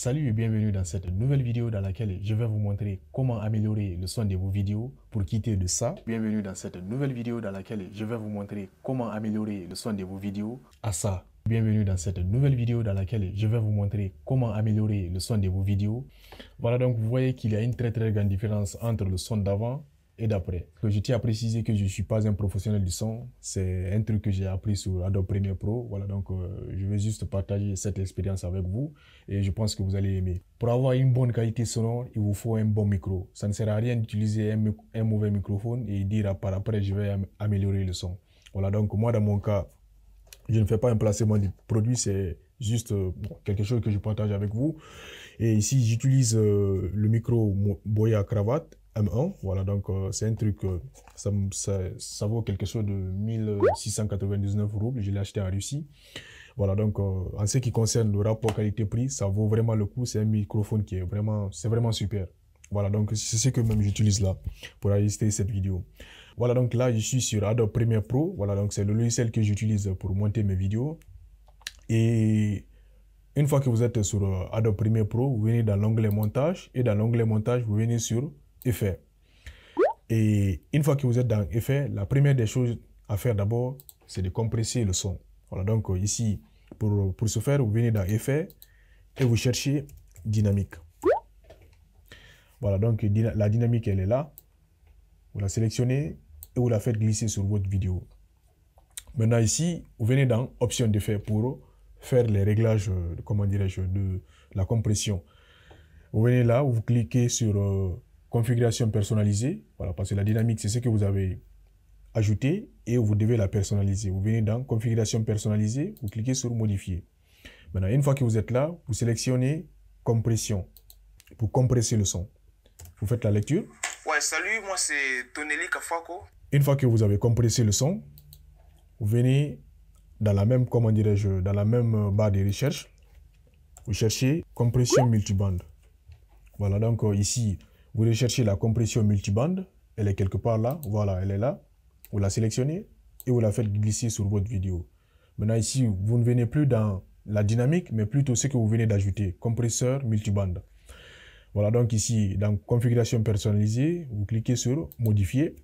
Salut et bienvenue dans cette nouvelle vidéo dans laquelle je vais vous montrer comment améliorer le son de vos vidéos pour quitter de ça. Bienvenue dans cette nouvelle vidéo dans laquelle je vais vous montrer comment améliorer le son de vos vidéos à ça. Bienvenue dans cette nouvelle vidéo dans laquelle je vais vous montrer comment améliorer le son de vos vidéos. Voilà, donc vous voyez qu'il y a une très grande différence entre le son d'avant et d'après. Je tiens à préciser que je ne suis pas un professionnel du son, c'est un truc que j'ai appris sur Adobe Premiere Pro. Voilà, donc je vais juste partager cette expérience avec vous et je pense que vous allez aimer. Pour avoir une bonne qualité sonore, il vous faut un bon micro. Ça ne sert à rien d'utiliser un mauvais microphone et dire par après je vais améliorer le son. Voilà, donc moi dans mon cas, je ne fais pas un placement du produit, c'est juste quelque chose que je partage avec vous. Et ici, j'utilise le micro Boya Cravate M1. Voilà, donc c'est un truc, ça vaut quelque chose de 1699 roubles. Je l'ai acheté en Russie. Voilà, donc en ce qui concerne le rapport qualité-prix, ça vaut vraiment le coup. C'est un microphone qui est c'est vraiment super. Voilà, donc c'est ce que même j'utilise là pour enregistrer cette vidéo. Voilà, donc là, je suis sur Adobe Premiere Pro. Voilà, donc c'est le logiciel que j'utilise pour monter mes vidéos. Et une fois que vous êtes sur Adobe Premiere Pro, vous venez dans l'onglet montage et dans l'onglet montage, vous venez sur effets. Et une fois que vous êtes dans effets, la première des choses à faire d'abord, c'est de compresser le son. Voilà, donc ici, pour ce faire, vous venez dans effets et vous cherchez dynamique. Voilà, donc la dynamique, elle est là. Vous la sélectionnez et vous la faites glisser sur votre vidéo. Maintenant ici, vous venez dans options d'effets pour faire les réglages, comment dirais-je, de la compression. Vous venez là, vous cliquez sur configuration personnalisée, voilà, parce que la dynamique, c'est ce que vous avez ajouté et vous devez la personnaliser. Vous venez dans configuration personnalisée, vous cliquez sur modifier. Maintenant, une fois que vous êtes là, vous sélectionnez compression pour compresser le son. Vous faites la lecture. Ouais, salut, moi c'est Tonelli Kafako. Une fois que vous avez compressé le son, vous venez dans la même, comment dirais-je, dans la même barre de recherche, vous cherchez compression multibande. Voilà, donc ici, vous recherchez la compression multibande, elle est quelque part là, voilà, elle est là. Vous la sélectionnez et vous la faites glisser sur votre vidéo. Maintenant ici, vous ne venez plus dans la dynamique, mais plutôt ce que vous venez d'ajouter, compresseur multibande. Voilà, donc ici, dans configuration personnalisée, vous cliquez sur modifier.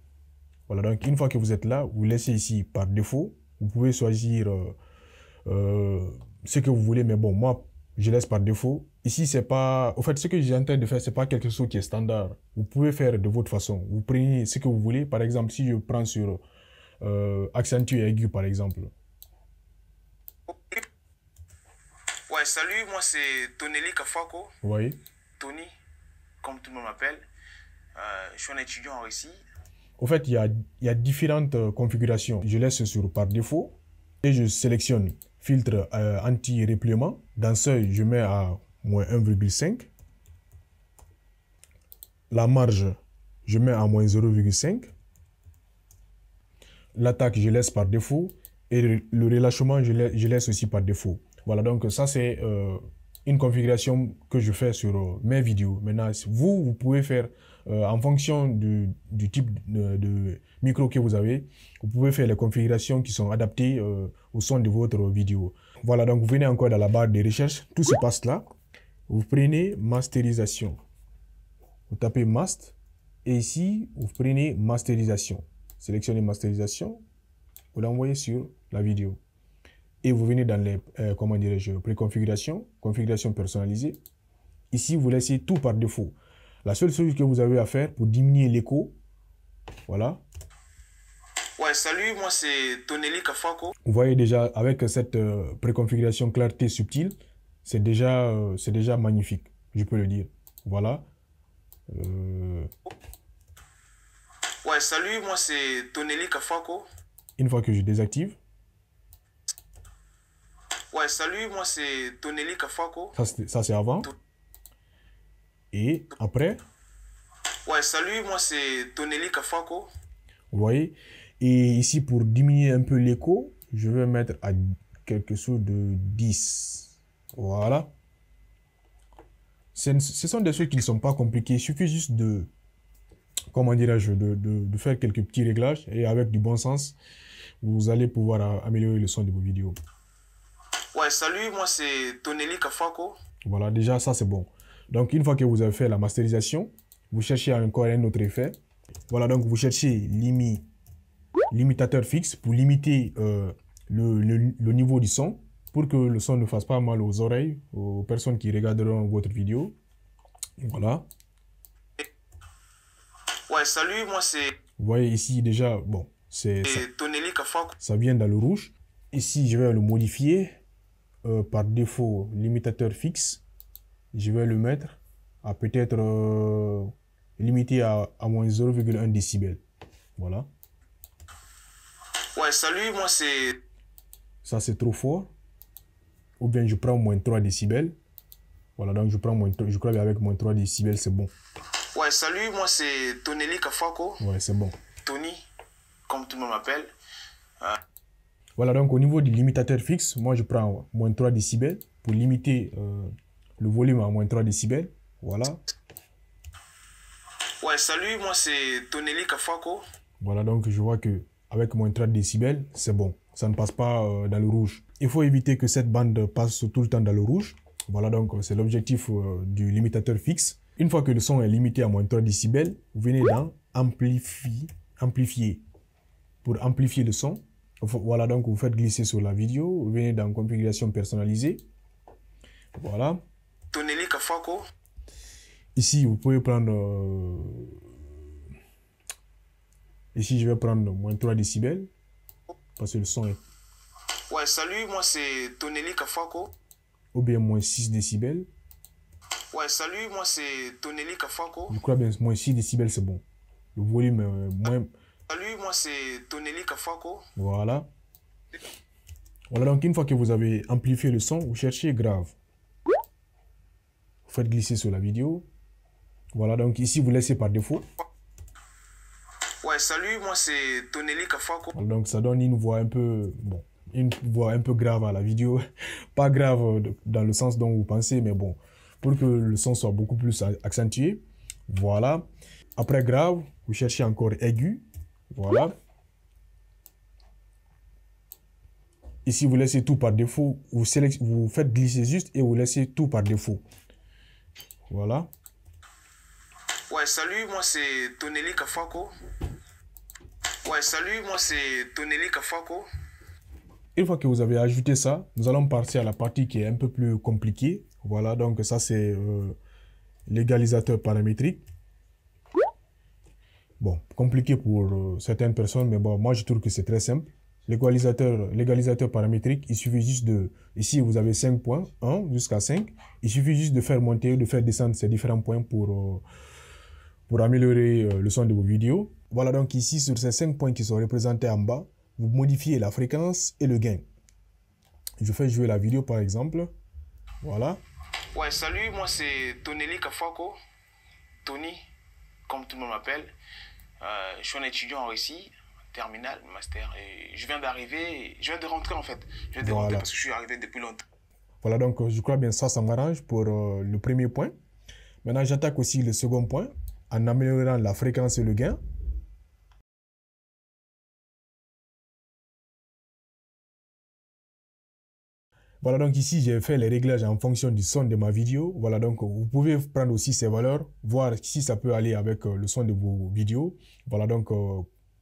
Voilà, donc une fois que vous êtes là, vous laissez ici par défaut. Vous pouvez choisir ce que vous voulez, mais bon, moi, je laisse par défaut. Ici, c'est pas... En fait, ce que j'ai en train de faire, c'est pas quelque chose qui est standard. Vous pouvez faire de votre façon. Vous prenez ce que vous voulez. Par exemple, si je prends sur accentué aigu, par exemple. Ouais, salut, moi c'est Tonelli Kafako. Vous voyez? Tony, comme tout le monde m'appelle. Je suis un étudiant en Russie. En fait, il y a différentes configurations. Je laisse sur par défaut et je sélectionne filtre anti-repliement. Dans seuil, je mets à moins 1,5. La marge, je mets à moins 0,5. L'attaque, je laisse par défaut. Et le relâchement, je laisse aussi par défaut. Voilà, donc ça c'est une configuration que je fais sur mes vidéos. Maintenant, vous pouvez faire en fonction du type de micro que vous avez, vous pouvez faire les configurations qui sont adaptées au son de votre vidéo. Voilà, donc vous venez encore dans la barre de recherche, tout se passe là. Vous prenez masterisation. Vous tapez mast et ici, vous prenez masterisation. Sélectionnez masterisation, vous l'envoyez sur la vidéo. Et vous venez dans les, comment dirais-je, préconfiguration, configuration personnalisée. Ici, vous laissez tout par défaut. La seule chose que vous avez à faire pour diminuer l'écho, voilà. Ouais, salut, moi c'est Tonelli Kafako. Vous voyez déjà, avec cette préconfiguration clarté subtile, c'est déjà magnifique, je peux le dire. Voilà. Ouais, salut, moi c'est Tonelli Kafako. Une fois que je désactive. Ouais, salut, moi c'est Tonelli Kafako. Ça c'est avant. Et après. Ouais, salut, moi c'est Tonelli Kafako. Vous voyez. Et ici, pour diminuer un peu l'écho, je vais mettre à quelque chose de 10. Voilà. Ce sont des choses qui ne sont pas compliquées. Il suffit juste de, comment dirais-je, de faire quelques petits réglages. Et avec du bon sens, vous allez pouvoir améliorer le son de vos vidéos. Ouais, salut, moi c'est Tonelli Kafako. Voilà, déjà, ça, c'est bon. Donc, une fois que vous avez fait la masterisation, vous cherchez encore un autre effet. Voilà, donc vous cherchez limitateur fixe pour limiter le niveau du son, pour que le son ne fasse pas mal aux oreilles, aux personnes qui regarderont votre vidéo. Voilà. Ouais, salut, moi c'est... Vous voyez ici déjà, bon, c'est ça, Tonelli Kafako. ça vient dans le rouge. Ici, je vais le modifier par défaut, limitateur fixe. Je vais le mettre à peut-être limité à moins 0,1 décibel. Voilà. Ouais, salut, moi c'est... Ça, c'est trop fort. Ou bien je prends moins 3 décibels. Voilà, donc je prends moins 3, je crois qu'avec moins 3 décibels, c'est bon. Ouais, salut, moi c'est Tonelli Kafako. Ouais, c'est bon. Tony, comme tout le monde m'appelle. Voilà, donc au niveau du limitateur fixe, moi je prends moins 3 décibels pour limiter le volume à moins 3 décibels. Voilà. Ouais, salut, moi c'est Tonelli Kafako. Voilà, donc je vois que avec moins 3 décibels, c'est bon. Ça ne passe pas dans le rouge. Il faut éviter que cette bande passe tout le temps dans le rouge. Voilà, donc c'est l'objectif du limitateur fixe. Une fois que le son est limité à moins 3 décibels, vous venez dans amplifier. Pour amplifier le son, voilà, donc vous faites glisser sur la vidéo, vous venez dans configuration personnalisée. Voilà. Tonelli Kafako. Ici, vous pouvez prendre... ici, je vais prendre moins 3 décibels. Parce que le son est... Ouais, salut, moi c'est Tonelli Kafako. Ou bien moins 6 décibels. Ouais, salut, moi c'est Tonelli Kafako. Je crois bien moins 6 décibels, c'est bon. Le volume moins... Salut, moi c'est Tonelli Kafako. Voilà. Voilà, donc une fois que vous avez amplifié le son, vous cherchez grave. Vous faites glisser sur la vidéo. Voilà, donc ici, vous laissez par défaut. Ouais, salut, moi c'est Tonelli Kafako. Voilà, donc ça donne une voix un peu... Bon, une voix un peu grave à la vidéo. Pas grave dans le sens dont vous pensez, mais bon, pour que le son soit beaucoup plus accentué. Voilà. Après grave, vous cherchez encore aigu. Voilà. Ici, vous laissez tout par défaut. Vous faites glisser juste et vous laissez tout par défaut. Voilà. Ouais, salut, moi c'est Tonelli Kafako. Ouais, salut, moi c'est Tonelli Kafako. Une fois que vous avez ajouté ça, nous allons passer à la partie qui est un peu plus compliquée. Voilà, donc ça c'est l'égalisateur paramétrique. Bon, compliqué pour certaines personnes, mais bon, moi je trouve que c'est très simple. L'égalisateur paramétrique, il suffit juste de... Ici, vous avez 5 points, 1 jusqu'à 5. Il suffit juste de faire monter ou de faire descendre ces différents points pour améliorer le son de vos vidéos. Voilà, donc ici, sur ces 5 points qui sont représentés en bas, vous modifiez la fréquence et le gain. Je fais jouer la vidéo, par exemple. Voilà. Ouais, salut, moi c'est Tonelli Kafako. Tony, comme tout le monde m'appelle. Je suis un étudiant ici. Terminal, master, et je viens d'arriver, je viens de rentrer en fait. Je viens de rentrer parce que je suis arrivé depuis longtemps. Voilà, donc je crois bien ça m'arrange pour le premier point. Maintenant, j'attaque aussi le second point en améliorant la fréquence et le gain. Voilà, donc ici, j'ai fait les réglages en fonction du son de ma vidéo. Voilà, donc vous pouvez prendre aussi ces valeurs, voir si ça peut aller avec le son de vos vidéos. Voilà, donc...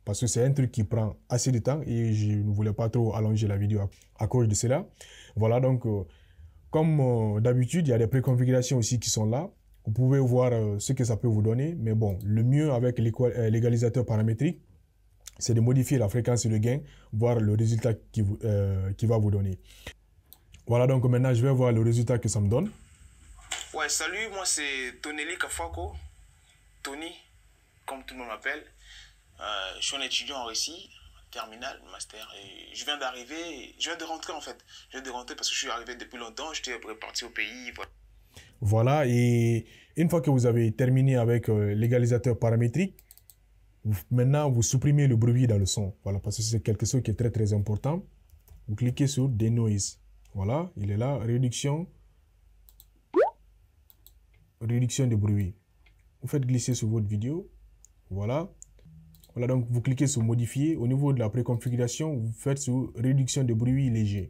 parce que c'est un truc qui prend assez de temps et je ne voulais pas trop allonger la vidéo à cause de cela. Voilà, donc comme d'habitude, il y a des préconfigurations aussi qui sont là. Vous pouvez voir ce que ça peut vous donner. Mais bon, le mieux avec l'égalisateur paramétrique, c'est de modifier la fréquence et le gain, voir le résultat qui va vous donner. Voilà, donc maintenant, je vais voir le résultat que ça me donne. Ouais, salut, moi c'est Tonelli Kafako. Tony, comme tout le monde m'appelle. Je suis un étudiant ici, terminal, master, et je viens d'arriver, je viens de rentrer en fait. Je viens de rentrer parce que je suis arrivé depuis longtemps, j'étais reparti au pays. Voilà, et une fois que vous avez terminé avec l'égalisateur paramétrique, maintenant vous supprimez le bruit dans le son. Voilà, parce que c'est quelque chose qui est très très important. Vous cliquez sur Denoise. Voilà, il est là, réduction de bruit. Vous faites glisser sur votre vidéo. Voilà. Voilà, donc vous cliquez sur modifier. Au niveau de la préconfiguration, vous faites sur réduction de bruit léger.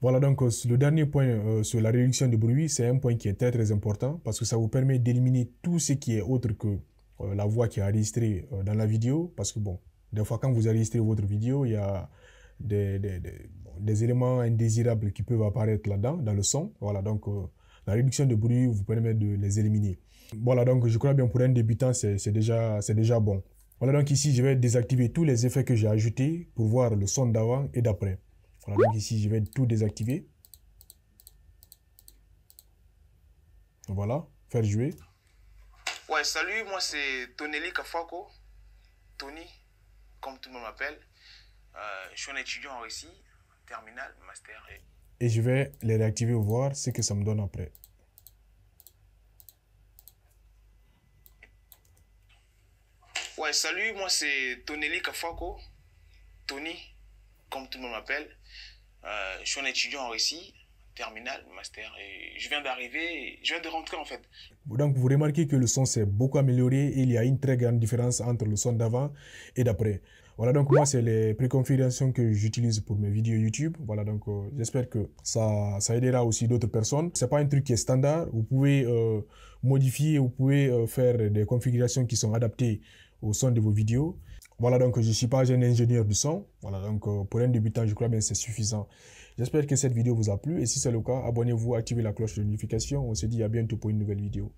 Voilà, donc le dernier point sur la réduction de bruit, c'est un point qui est très très important parce que ça vous permet d'éliminer tout ce qui est autre que la voix qui est enregistrée dans la vidéo. Parce que bon, des fois quand vous enregistrez votre vidéo, il y a des éléments indésirables qui peuvent apparaître là-dedans, dans le son. Voilà, donc la réduction de bruit vous permet de les éliminer. Voilà, donc je crois bien pour un débutant, c'est déjà bon. Voilà, donc ici, je vais désactiver tous les effets que j'ai ajoutés pour voir le son d'avant et d'après. Voilà, donc ici, je vais tout désactiver. Voilà, faire jouer. Ouais, salut, moi c'est Toneli Kafako. Tony, comme tout le monde m'appelle. Je suis un étudiant en récit, terminal, master. Et je vais les réactiver pour voir ce que ça me donne après. Ouais, salut, moi c'est Toneli Kafako. Tony, comme tout le monde m'appelle. Je suis un étudiant en récit, terminal, master. Et je viens d'arriver, je viens de rentrer en fait. Donc vous remarquez que le son s'est beaucoup amélioré et il y a une très grande différence entre le son d'avant et d'après. Voilà, donc moi c'est les préconfigurations que j'utilise pour mes vidéos YouTube. Voilà, donc j'espère que ça aidera aussi d'autres personnes. C'est pas un truc qui est standard. Vous pouvez modifier, vous pouvez faire des configurations qui sont adaptées au son de vos vidéos. Voilà, donc je ne suis pas un ingénieur du son. Voilà, donc pour un débutant, je crois bien que c'est suffisant. J'espère que cette vidéo vous a plu et si c'est le cas, abonnez-vous, activez la cloche de notification. On se dit à bientôt pour une nouvelle vidéo.